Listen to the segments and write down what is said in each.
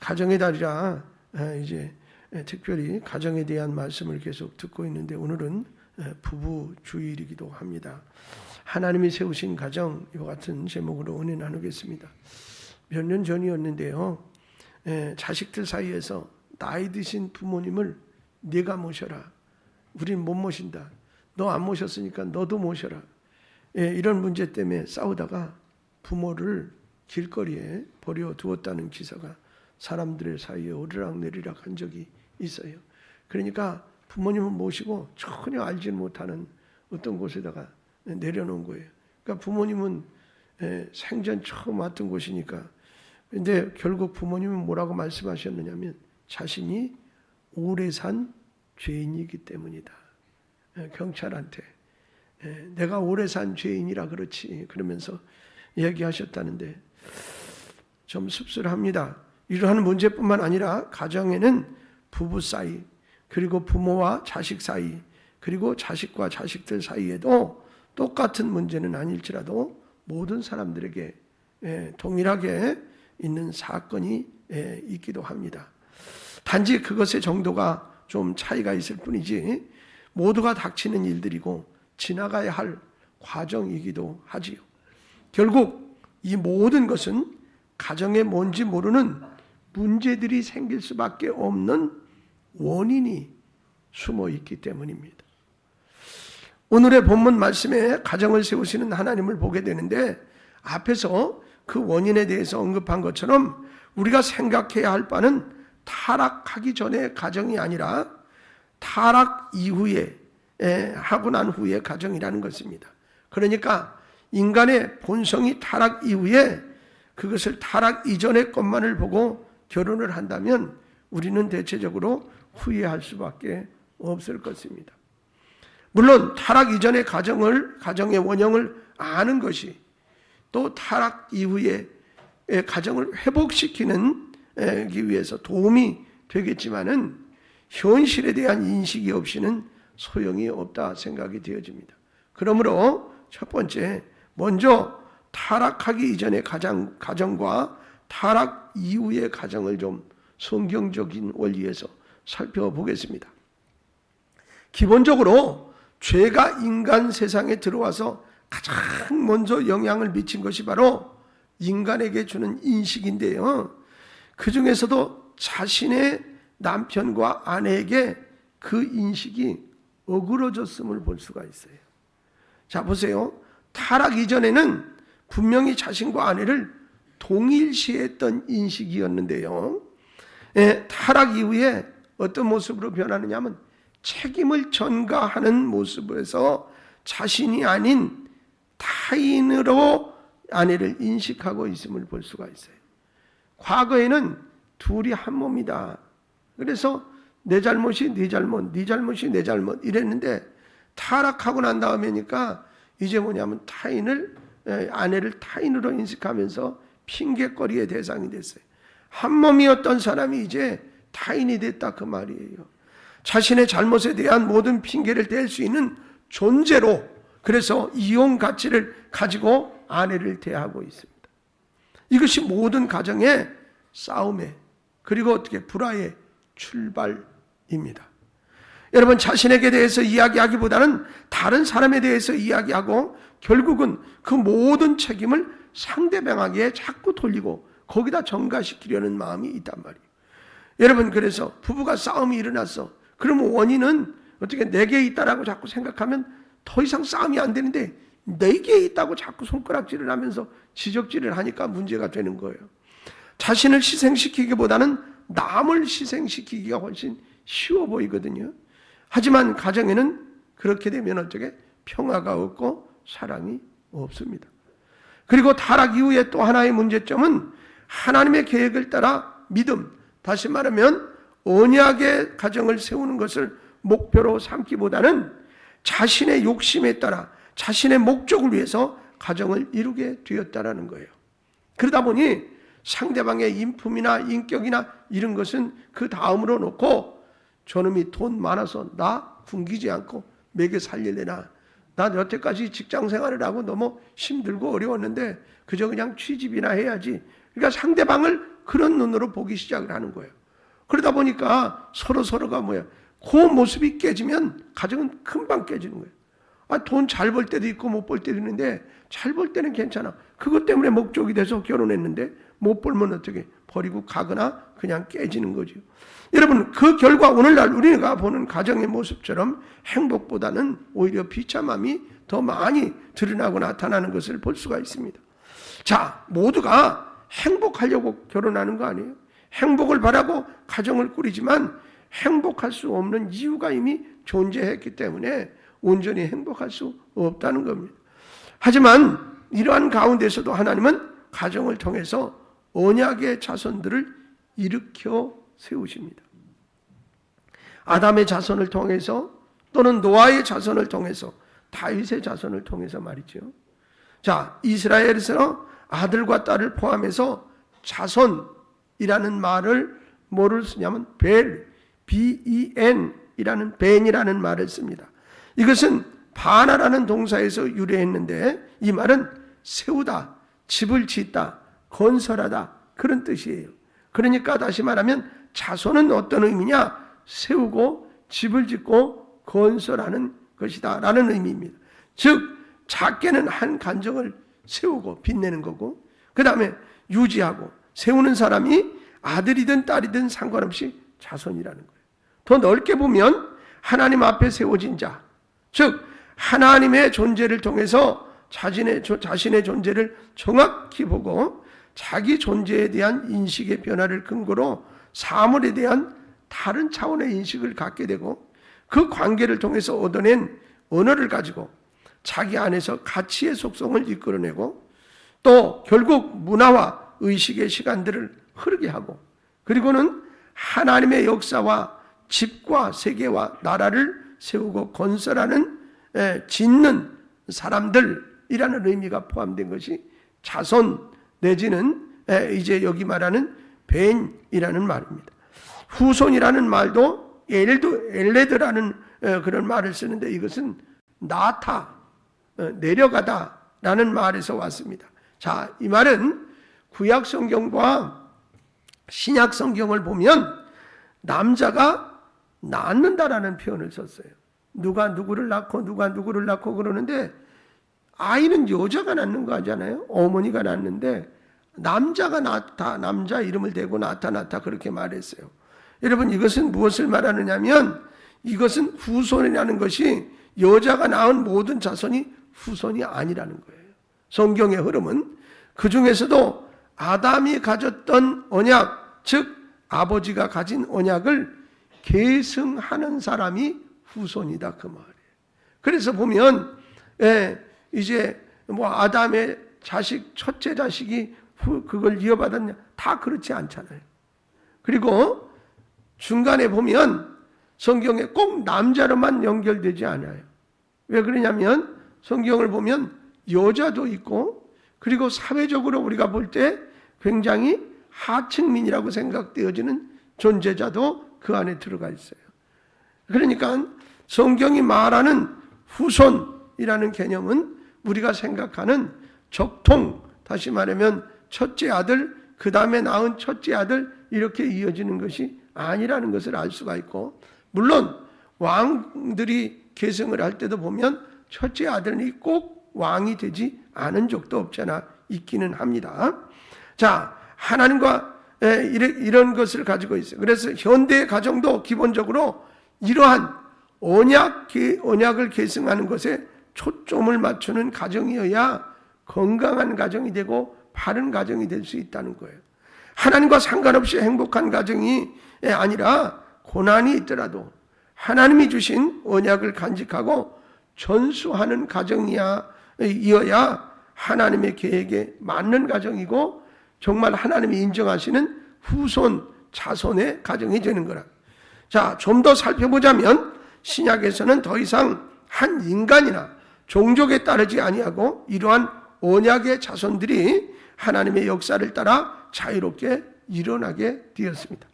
가정의 달이라 이제 특별히 가정에 대한 말씀을 계속 듣고 있는데 오늘은 부부 주일이기도 합니다. 하나님이 세우신 가정, 이와 같은 제목으로 은혜 나누겠습니다. 몇 년 전이었는데요, 자식들 사이에서 나이 드신 부모님을 네가 모셔라, 우린 못 모신다, 너 안 모셨으니까 너도 모셔라, 이런 문제 때문에 싸우다가 부모를 길거리에 버려두었다는 기사가 사람들의 사이에 오르락내리락 한 적이 있어요. 그러니까 부모님을 모시고 전혀 알지 못하는 어떤 곳에다가 내려놓은 거예요. 그러니까 부모님은 생전 처음 왔던 곳이니까. 근데 결국 부모님은 뭐라고 말씀하셨느냐면 자신이 오래 산 죄인이기 때문이다. 경찰한테 내가 오래 산 죄인이라 그렇지 그러면서 이야기하셨다는데 좀 씁쓸합니다. 이러한 문제뿐만 아니라 가정에는 부부 사이, 그리고 부모와 자식 사이, 그리고 자식과 자식들 사이에도 똑같은 문제는 아닐지라도 모든 사람들에게 동일하게 있는 사건이 있기도 합니다. 단지 그것의 정도가 좀 차이가 있을 뿐이지 모두가 닥치는 일들이고 지나가야 할 과정이기도 하지요. 결국 이 모든 것은 가정에 뭔지 모르는 문제들이 생길 수밖에 없는 원인이 숨어 있기 때문입니다. 오늘의 본문 말씀에 가정을 세우시는 하나님을 보게 되는데 앞에서 그 원인에 대해서 언급한 것처럼 우리가 생각해야 할 바는 타락하기 전에 가정이 아니라 타락 이후에 하고 난 후에 가정이라는 것입니다. 그러니까 인간의 본성이 타락 이후에 그것을 타락 이전의 것만을 보고 결혼을 한다면 우리는 대체적으로 후회할 수밖에 없을 것입니다. 물론 타락 이전의 가정의 원형을 아는 것이 또 타락 이후에 가정을 회복시키는 위해서 도움이 되겠지만은 현실에 대한 인식이 없이는 소용이 없다 생각이 되어집니다. 그러므로 첫 번째, 먼저 타락하기 이전의 가정과 타락 이후의 가정을 좀 성경적인 원리에서 살펴보겠습니다. 기본적으로 죄가 인간 세상에 들어와서 가장 먼저 영향을 미친 것이 바로 인간에게 주는 인식인데요, 그 중에서도 자신의 남편과 아내에게 그 인식이 어그러졌음을 볼 수가 있어요. 자, 보세요. 타락 이전에는 분명히 자신과 아내를 동일시했던 인식이었는데요, 타락 이후에 어떤 모습으로 변하느냐 하면 책임을 전가하는 모습에서 자신이 아닌 타인으로 아내를 인식하고 있음을 볼 수가 있어요. 과거에는 둘이 한 몸이다, 그래서 내 잘못이 네 잘못, 네 잘못이 내 잘못 이랬는데 타락하고 난 다음에니까 이제 뭐냐면 아내를 타인으로 인식하면서 핑계거리의 대상이 됐어요. 한 몸이었던 사람이 이제 타인이 됐다 그 말이에요. 자신의 잘못에 대한 모든 핑계를 댈 수 있는 존재로, 그래서 이용 가치를 가지고 아내를 대하고 있습니다. 이것이 모든 가정의 싸움에, 그리고 어떻게 불화의 출발입니다. 여러분, 자신에게 대해서 이야기하기보다는 다른 사람에 대해서 이야기하고 결국은 그 모든 책임을 상대방에게 자꾸 돌리고 거기다 전가시키려는 마음이 있단 말이에요. 여러분, 그래서 부부가 싸움이 일어났어. 그러면 원인은 어떻게 내게 있다라고 자꾸 생각하면 더 이상 싸움이 안 되는데 내게 있다고 자꾸 손가락질을 하면서 지적질을 하니까 문제가 되는 거예요. 자신을 희생시키기보다는 남을 희생시키기가 훨씬 쉬워 보이거든요. 하지만 가정에는 그렇게 되면 어떻게 평화가 없고 사랑이 없습니다. 그리고 타락 이후에 또 하나의 문제점은 하나님의 계획을 따라 믿음, 다시 말하면 언약의 가정을 세우는 것을 목표로 삼기보다는 자신의 욕심에 따라 자신의 목적을 위해서 가정을 이루게 되었다라는 거예요. 그러다 보니 상대방의 인품이나 인격이나 이런 것은 그 다음으로 놓고 저놈이 돈 많아서 나 굶기지 않고 먹여 살릴래나, 나 여태까지 직장 생활을 하고 너무 힘들고 어려웠는데 그저 그냥 취직이나 해야지. 그러니까 상대방을 그런 눈으로 보기 시작을 하는 거예요. 그러다 보니까 서로가 그 모습이 깨지면 가정은 금방 깨지는 거예요. 돈 잘 벌 때도 있고 못 벌 때도 있는데 잘 벌 때는 괜찮아. 그것 때문에 목적이 돼서 결혼했는데 못 벌면 어떻게 버리고 가거나 그냥 깨지는 거죠. 여러분, 그 결과 오늘날 우리가 보는 가정의 모습처럼 행복보다는 오히려 비참함이 더 많이 드러나고 나타나는 것을 볼 수가 있습니다. 자, 모두가 행복하려고 결혼하는 거 아니에요? 행복을 바라고 가정을 꾸리지만 행복할 수 없는 이유가 이미 존재했기 때문에 온전히 행복할 수 없다는 겁니다. 하지만 이러한 가운데서도 하나님은 가정을 통해서 언약의 자손들을 일으켜 세우십니다. 아담의 자손을 통해서 또는 노아의 자손을 통해서 다윗의 자손을 통해서 말이죠. 자, 이스라엘에서 아들과 딸을 포함해서 자손이라는 말을 뭐를 쓰냐면 B-E-N이라는 벤이라는 말을 씁니다. 이것은 바나라는 동사에서 유래했는데 이 말은 세우다, 집을 짓다, 건설하다 그런 뜻이에요. 그러니까 다시 말하면 자손은 어떤 의미냐? 세우고 집을 짓고 건설하는 것이다 라는 의미입니다. 즉 작게는 한 가정을 세우고 빛내는 거고, 그 다음에 유지하고 세우는 사람이 아들이든 딸이든 상관없이 자손이라는 거예요. 더 넓게 보면 하나님 앞에 세워진 자, 즉 하나님의 존재를 통해서 자신의 존재를 정확히 보고 자기 존재에 대한 인식의 변화를 근거로 사물에 대한 다른 차원의 인식을 갖게 되고 그 관계를 통해서 얻어낸 언어를 가지고 자기 안에서 가치의 속성을 이끌어내고 또 결국 문화와 의식의 시간들을 흐르게 하고 그리고는 하나님의 역사와 집과 세계와 나라를 세우고 건설하는 짓는 사람들이라는 의미가 포함된 것이 자손 내지는 이제 여기 말하는 벤이라는 말입니다. 후손이라는 말도 엘레드라는 그런 말을 쓰는데 이것은 나타, 내려가다라는 말에서 왔습니다. 자, 이 말은 구약 성경과 신약 성경을 보면 남자가 낳는다라는 표현을 썼어요. 누가 누구를 낳고 누가 누구를 낳고 그러는데 아이는 여자가 낳는 거 하잖아요. 어머니가 낳는데 남자가 낳다, 남자 이름을 대고 나타났다 그렇게 말했어요. 여러분 이것은 무엇을 말하느냐면 이것은 후손이라는 것이 여자가 낳은 모든 자손이 후손이 아니라는 거예요. 성경의 흐름은 그 중에서도 아담이 가졌던 언약, 즉 아버지가 가진 언약을 계승하는 사람이 후손이다 그 말이에요. 그래서 보면 이제 아담의 자식 첫째 자식이 그걸 이어받았냐 다 그렇지 않잖아요. 그리고 중간에 보면 성경에 꼭 남자로만 연결되지 않아요. 왜 그러냐면 성경을 보면 여자도 있고 그리고 사회적으로 우리가 볼 때 굉장히 하층민이라고 생각되어지는 존재자도 그 안에 들어가 있어요. 그러니까 성경이 말하는 후손이라는 개념은 우리가 생각하는 적통, 다시 말하면 첫째 아들, 그 다음에 낳은 첫째 아들 이렇게 이어지는 것이 아니라는 것을 알 수가 있고, 물론 왕들이 계승을 할 때도 보면 첫째 아들이 꼭 왕이 되지 않은 적도 없잖아. 있기는 합니다. 자, 하나님과 이런 것을 가지고 있어요. 그래서 현대의 가정도 기본적으로 이러한 언약을 계승하는 것에 초점을 맞추는 가정이어야 건강한 가정이 되고 바른 가정이 될 수 있다는 거예요. 하나님과 상관없이 행복한 가정이 아니라 고난이 있더라도 하나님이 주신 언약을 간직하고 전수하는 가정이어야 하나님의 계획에 맞는 가정이고 정말 하나님이 인정하시는 후손, 자손의 가정이 되는 거라. 자, 좀 더 살펴보자면 신약에서는 더 이상 한 인간이나 종족에 따르지 아니하고 이러한 언약의 자손들이 하나님의 역사를 따라 자유롭게 일어나게 되었습니다.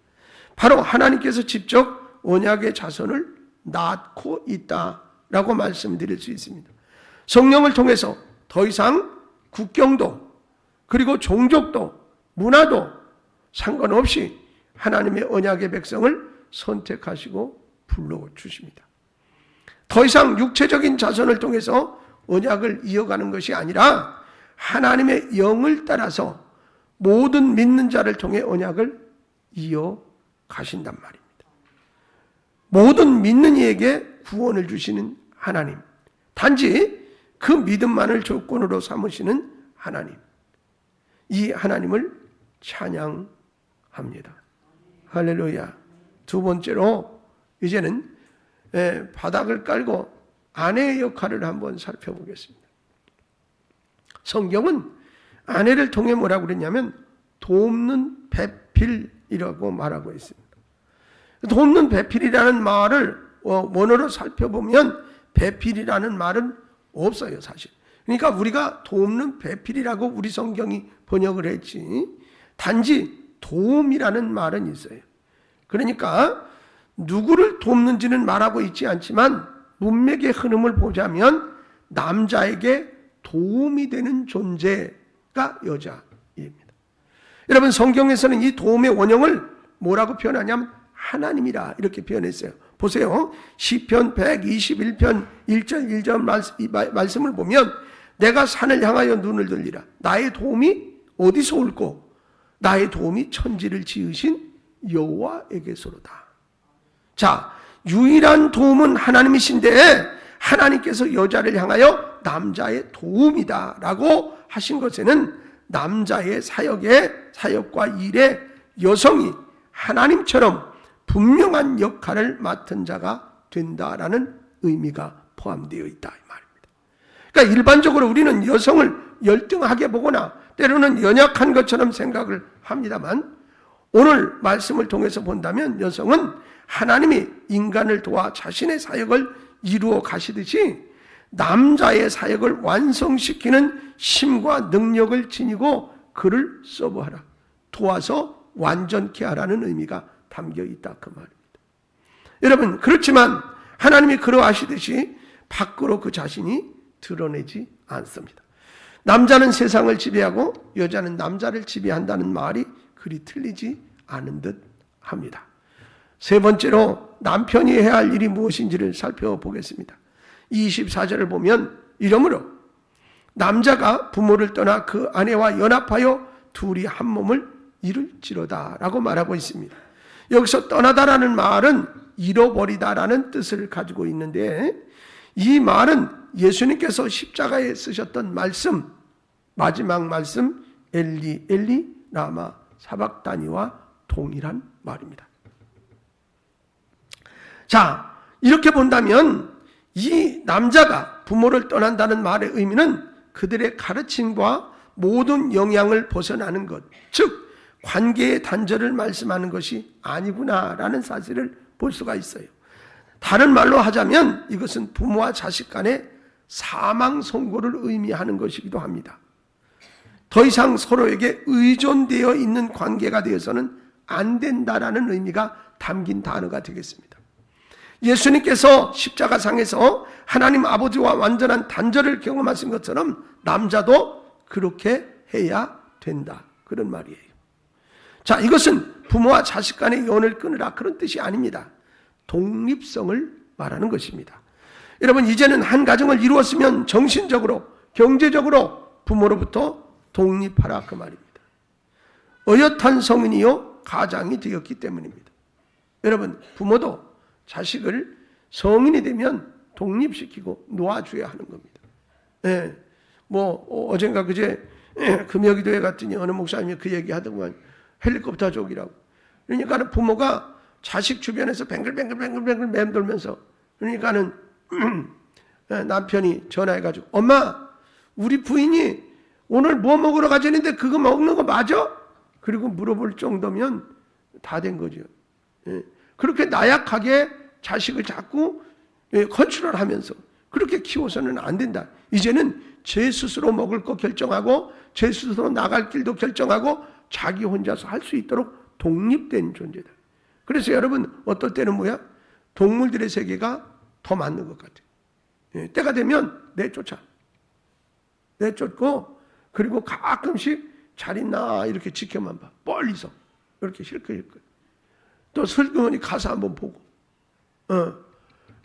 바로 하나님께서 직접 언약의 자손을 낳고 있다라고 말씀드릴 수 있습니다. 성령을 통해서 더 이상 국경도 그리고 종족도 문화도 상관없이 하나님의 언약의 백성을 선택하시고 불러주십니다. 더 이상 육체적인 자손을 통해서 언약을 이어가는 것이 아니라 하나님의 영을 따라서 모든 믿는 자를 통해 언약을 이어가신단 말입니다. 모든 믿는 이에게 구원을 주시는 하나님, 단지 그 믿음만을 조건으로 삼으시는 하나님, 이 하나님을 찬양합니다. 할렐루야. 두 번째로 이제는 바닥을 깔고 아내의 역할을 한번 살펴보겠습니다. 성경은 아내를 통해 뭐라고 그랬냐면 돕는 배필이라고 말하고 있습니다. 돕는 배필이라는 말을 원어로 살펴보면 배필이라는 말은 없어요, 사실. 그러니까 우리가 돕는 배필이라고 우리 성경이 번역을 했지, 단지 도움이라는 말은 있어요. 그러니까 누구를 돕는지는 말하고 있지 않지만 문맥의 흐름을 보자면 남자에게 도움이 되는 존재가 여자입니다. 여러분, 성경에서는 이 도움의 원형을 뭐라고 표현하냐면 하나님이라 이렇게 표현했어요. 보세요. 시편 121편 1절 1절 말씀을 보면 내가 산을 향하여 눈을 들리라. 나의 도움이 어디서 올꼬? 나의 도움이 천지를 지으신 여호와에게서로다. 자, 유일한 도움은 하나님이신데 하나님께서 여자를 향하여 남자의 도움이다 라고 하신 것에는 남자의 사역과 일에 여성이 하나님처럼 분명한 역할을 맡은 자가 된다라는 의미가 포함되어 있다 이 말입니다. 그러니까 일반적으로 우리는 여성을 열등하게 보거나 때로는 연약한 것처럼 생각을 합니다만, 오늘 말씀을 통해서 본다면 여성은 하나님이 인간을 도와 자신의 사역을 이루어 가시듯이 남자의 사역을 완성시키는 힘과 능력을 지니고 그를 서브하라, 도와서 완전케 하라는 의미가 담겨 있다 그 말입니다. 여러분, 그렇지만 하나님이 그러하시듯이 밖으로 그 자신이 드러내지 않습니다. 남자는 세상을 지배하고 여자는 남자를 지배한다는 말이 그리 틀리지 않은 듯 합니다. 세 번째로 남편이 해야 할 일이 무엇인지를 살펴보겠습니다. 24절을 보면 이러므로 남자가 부모를 떠나 그 아내와 연합하여 둘이 한 몸을 이룰지로다 라고 말하고 있습니다. 여기서 떠나다라는 말은 잃어버리다라는 뜻을 가지고 있는데, 이 말은 예수님께서 십자가에 쓰셨던 말씀, 마지막 말씀 엘리 엘리 라마 사박다니와 동일한 말입니다. 자, 이렇게 본다면 이 남자가 부모를 떠난다는 말의 의미는 그들의 가르침과 모든 영향을 벗어나는 것, 즉 관계의 단절을 말씀하는 것이 아니구나라는 사실을 볼 수가 있어요. 다른 말로 하자면 이것은 부모와 자식 간의 사망 선고를 의미하는 것이기도 합니다. 더 이상 서로에게 의존되어 있는 관계가 되어서는 안 된다라는 의미가 담긴 단어가 되겠습니다. 예수님께서 십자가상에서 하나님 아버지와 완전한 단절을 경험하신 것처럼 남자도 그렇게 해야 된다, 그런 말이에요. 자, 이것은 부모와 자식 간의 연을 끊으라 그런 뜻이 아닙니다. 독립성을 말하는 것입니다. 여러분, 이제는 한 가정을 이루었으면 정신적으로, 경제적으로 부모로부터 독립하라 그 말입니다. 어엿한 성인이요 가장이 되었기 때문입니다. 여러분, 부모도 자식을 성인이 되면 독립시키고 놓아줘야 하는 겁니다. 어젠가 그제 금여기도회 갔더니 어느 목사님이 그 얘기 하더구만, 헬리콥터족이라고. 그러니까는 부모가 자식 주변에서 뱅글뱅글 맴돌면서, 그러니까는 남편이 전화해가지고 엄마, 우리 부인이 오늘 뭐 먹으러 가자는데 그거 먹는 거 맞아? 그리고 물어볼 정도면 다 된 거죠. 그렇게 나약하게 자식을 자꾸 컨트롤하면서 그렇게 키워서는 안 된다. 이제는 제 스스로 먹을 거 결정하고 제 스스로 나갈 길도 결정하고 자기 혼자서 할 수 있도록 독립된 존재다. 그래서 여러분, 어떨 때는 뭐야? 동물들의 세계가 더 맞는 것 같아요. 때가 되면 내쫓고, 그리고 가끔씩 잘 있나 이렇게 지켜만 봐, 멀리서. 이렇게 실컷. 또 슬그머니 가서 한번 보고.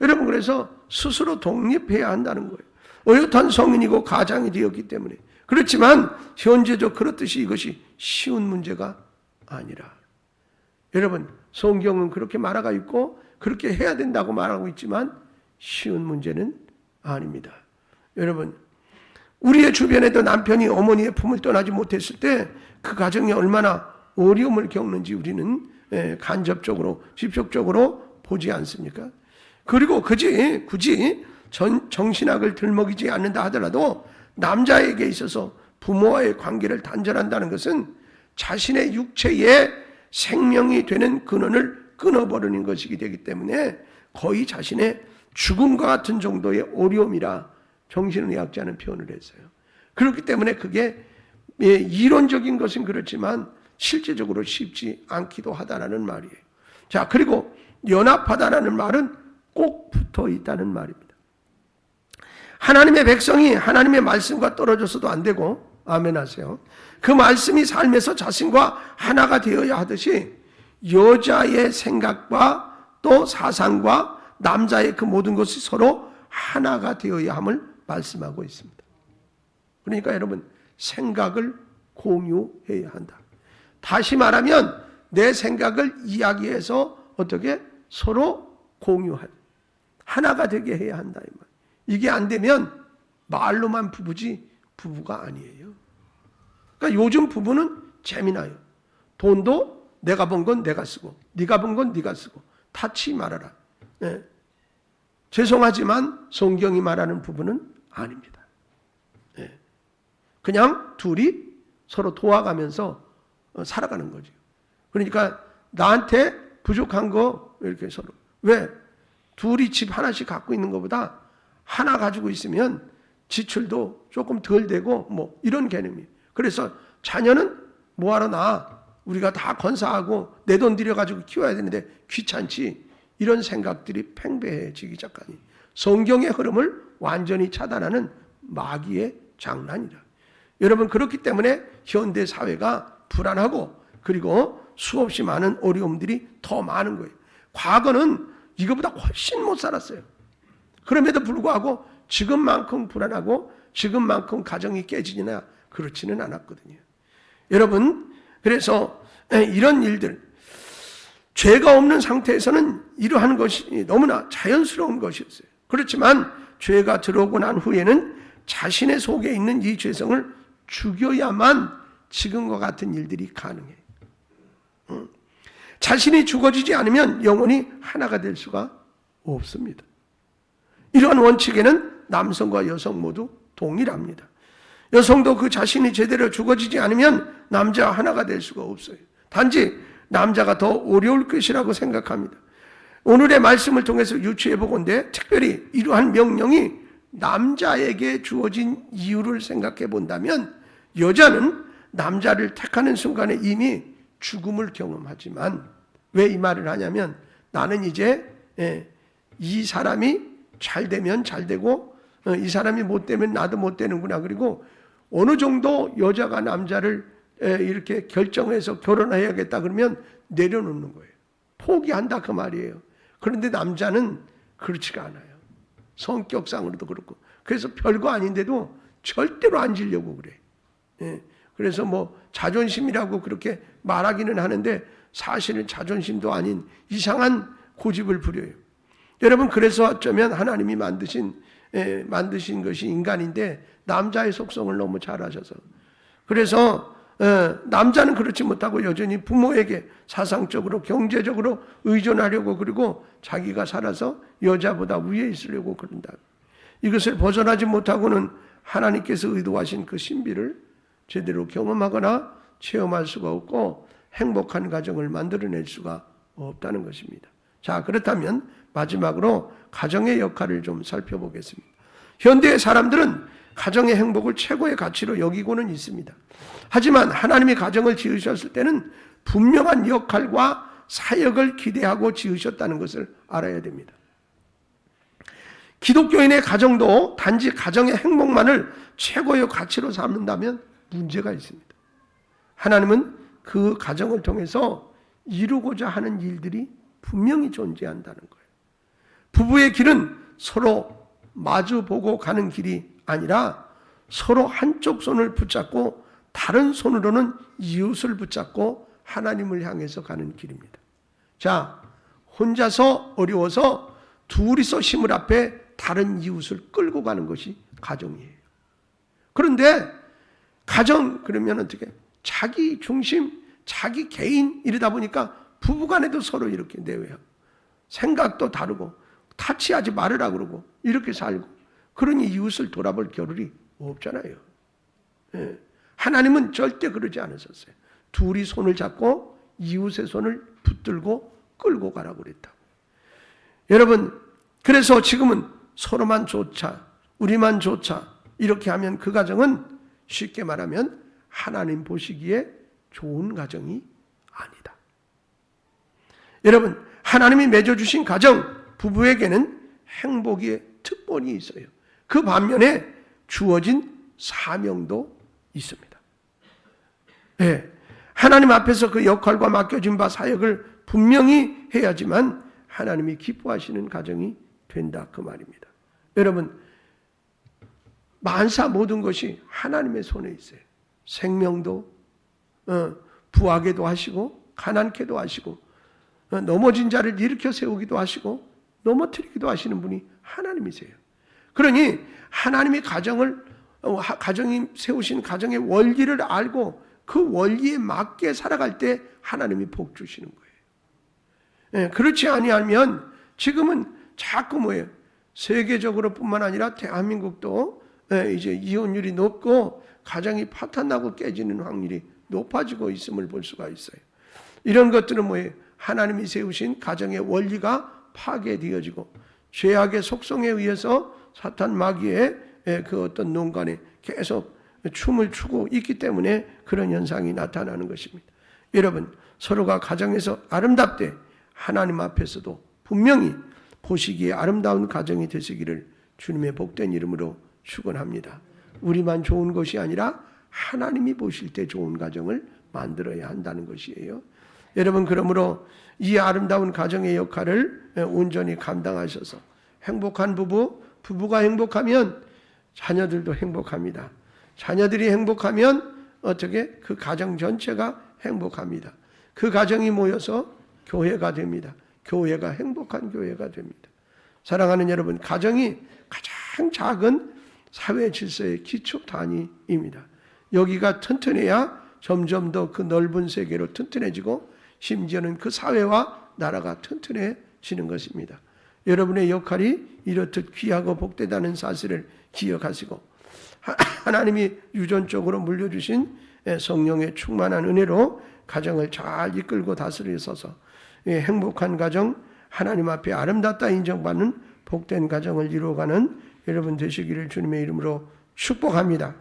여러분, 그래서 스스로 독립해야 한다는 거예요. 어엿한 성인이고 가장이 되었기 때문에. 그렇지만 현재도 그렇듯이 이것이 쉬운 문제가 아니라, 여러분, 성경은 그렇게 말하고 있고 그렇게 해야 된다고 말하고 있지만 쉬운 문제는 아닙니다. 여러분, 우리의 주변에도 남편이 어머니의 품을 떠나지 못했을 때 그 가정이 얼마나 어려움을 겪는지 우리는 간접적으로, 직접적으로 보지 않습니까? 그리고 굳이 정신학을 들먹이지 않는다 하더라도 남자에게 있어서 부모와의 관계를 단절한다는 것은 자신의 육체의 생명이 되는 근원을 끊어버리는 것이기 되기 때문에 거의 자신의 죽음과 같은 정도의 어려움이라 정신의학자는 표현을 했어요. 그렇기 때문에 그게 이론적인 것은 그렇지만 실제적으로 쉽지 않기도 하다라는 말이에요. 자, 그리고 연합하다라는 말은 꼭 붙어 있다는 말입니다. 하나님의 백성이 하나님의 말씀과 떨어져서도 안 되고, 아멘 하세요. 그 말씀이 삶에서 자신과 하나가 되어야 하듯이 여자의 생각과 또 사상과 남자의 그 모든 것이 서로 하나가 되어야 함을 말씀하고 있습니다. 그러니까 여러분, 생각을 공유해야 한다. 다시 말하면 내 생각을 이야기해서 어떻게 서로 공유할, 하나가 되게 해야 한다. 이게 안 되면 말로만 부부지 부부가 아니에요. 그러니까 요즘 부부는 재미나요. 돈도 내가 번 건 내가 쓰고 네가 번 건 네가 쓰고 타치 말아라. 네. 죄송하지만 성경이 말하는 부부는 아닙니다. 네. 그냥 둘이 서로 도와가면서 살아가는 거죠. 그러니까 나한테 부족한 거 이렇게 서로. 왜? 둘이 집 하나씩 갖고 있는 것보다 하나 가지고 있으면 지출도 조금 덜 되고 뭐 이런 개념이에요. 그래서 자녀는 뭐하러 나? 우리가 다 건사하고 내 돈 들여가지고 키워야 되는데 귀찮지. 이런 생각들이 팽배해지기 작가니 성경의 흐름을 완전히 차단하는 마귀의 장난이라. 여러분, 그렇기 때문에 현대 사회가 불안하고 그리고 수없이 많은 어려움들이 더 많은 거예요. 과거는 이거보다 훨씬 못 살았어요. 그럼에도 불구하고 지금만큼 불안하고 지금만큼 가정이 깨지냐, 그렇지는 않았거든요. 여러분, 그래서 이런 일들, 죄가 없는 상태에서는 이러한 것이 너무나 자연스러운 것이었어요. 그렇지만 죄가 들어오고 난 후에는 자신의 속에 있는 이 죄성을 죽여야만 지금과 같은 일들이 가능해요. 자신이 죽어지지 않으면 영혼이 하나가 될 수가 없습니다. 이러한 원칙에는 남성과 여성 모두 동일합니다. 여성도 그 자신이 제대로 죽어지지 않으면 남자와 하나가 될 수가 없어요. 단지 남자가 더 어려울 것이라고 생각합니다. 오늘의 말씀을 통해서 유추해 보건대 특별히 이러한 명령이 남자에게 주어진 이유를 생각해 본다면 여자는 남자를 택하는 순간에 이미 죽음을 경험하지만 왜 이 말을 하냐면 나는 이제 이 사람이 잘 되면 잘 되고 이 사람이 못 되면 나도 못 되는구나. 그리고 어느 정도 여자가 남자를 이렇게 결정해서 결혼해야겠다 그러면 내려놓는 거예요. 포기한다 그 말이에요. 그런데 남자는 그렇지가 않아요. 성격상으로도 그렇고. 그래서 별거 아닌데도 절대로 안 지려고 그래. 그래서 뭐 자존심이라고 그렇게 말하기는 하는데 사실은 자존심도 아닌 이상한 고집을 부려요. 여러분, 그래서 어쩌면 하나님이 만드신 것이 인간인데 남자의 속성을 너무 잘 아셔서 그래서 남자는 그렇지 못하고 여전히 부모에게 사상적으로 경제적으로 의존하려고 그리고 자기가 살아서 여자보다 위에 있으려고 그런다. 이것을 벗어나지 못하고는 하나님께서 의도하신 그 신비를 제대로 경험하거나 체험할 수가 없고 행복한 가정을 만들어낼 수가 없다는 것입니다. 자, 그렇다면 마지막으로 가정의 역할을 좀 살펴보겠습니다. 현대의 사람들은 가정의 행복을 최고의 가치로 여기고는 있습니다. 하지만 하나님이 가정을 지으셨을 때는 분명한 역할과 사역을 기대하고 지으셨다는 것을 알아야 됩니다. 기독교인의 가정도 단지 가정의 행복만을 최고의 가치로 삼는다면 문제가 있습니다. 하나님은 그 가정을 통해서 이루고자 하는 일들이 분명히 존재한다는 거예요. 부부의 길은 서로 마주보고 가는 길이 아니라 서로 한쪽 손을 붙잡고 다른 손으로는 이웃을 붙잡고 하나님을 향해서 가는 길입니다. 자, 혼자서 어려워서 둘이서 힘을 합해 다른 이웃을 끌고 가는 것이 가정이에요. 그런데 가정 그러면 어떻게? 자기 중심, 자기 개인 이러다 보니까 부부간에도 서로 이렇게 내외하고 생각도 다르고 타치하지 말으라 그러고 이렇게 살고 그러니 이웃을 돌아볼 겨를이 없잖아요. 예. 하나님은 절대 그러지 않으셨어요. 둘이 손을 잡고 이웃의 손을 붙들고 끌고 가라고 그랬다고. 여러분, 그래서 지금은 서로만 좋자, 우리만 좋자 이렇게 하면 그 가정은 쉽게 말하면 하나님 보시기에 좋은 가정이 아니다. 여러분, 하나님이 맺어주신 가정, 부부에게는 행복의 특권이 있어요. 그 반면에 주어진 사명도 있습니다. 네, 하나님 앞에서 그 역할과 맡겨진 바 사역을 분명히 해야지만 하나님이 기뻐하시는 가정이 된다 그 말입니다. 여러분, 만사 모든 것이 하나님의 손에 있어요. 생명도 부하게도 하시고 가난케도 하시고 넘어진 자를 일으켜 세우기도 하시고 넘어뜨리기도 하시는 분이 하나님이세요. 그러니 하나님이 가정이 세우신 가정의 원리를 알고 그 원리에 맞게 살아갈 때 하나님이 복 주시는 거예요. 그렇지 아니하면 지금은 자꾸 뭐예요? 세계적으로 뿐만 아니라 대한민국도 이제 이혼율이 높고 가정이 파탄나고 깨지는 확률이 높아지고 있음을 볼 수가 있어요. 이런 것들은 뭐예요? 하나님이 세우신 가정의 원리가 파괴되어지고 죄악의 속성에 의해서 사탄 마귀의 그 어떤 농간에 계속 춤을 추고 있기 때문에 그런 현상이 나타나는 것입니다. 여러분, 서로가 가정에서 아름답되 하나님 앞에서도 분명히 보시기에 아름다운 가정이 되시기를 주님의 복된 이름으로 축원합니다. 우리만 좋은 것이 아니라 하나님이 보실 때 좋은 가정을 만들어야 한다는 것이에요. 여러분, 그러므로 이 아름다운 가정의 역할을 온전히 감당하셔서 행복한 부부가 행복하면 자녀들도 행복합니다. 자녀들이 행복하면 어떻게? 그 가정 전체가 행복합니다. 그 가정이 모여서 교회가 됩니다. 교회가 행복한 교회가 됩니다. 사랑하는 여러분, 가정이 가장 작은 사회 질서의 기초 단위입니다. 여기가 튼튼해야 점점 더 그 넓은 세계로 튼튼해지고 심지어는 그 사회와 나라가 튼튼해지는 것입니다. 여러분의 역할이 이렇듯 귀하고 복되다는 사실을 기억하시고 하나님이 유전적으로 물려주신 성령의 충만한 은혜로 가정을 잘 이끌고 다스리셔서 행복한 가정, 하나님 앞에 아름답다 인정받는 복된 가정을 이루어가는 여러분 되시기를 주님의 이름으로 축복합니다.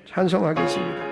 찬송하겠습니다.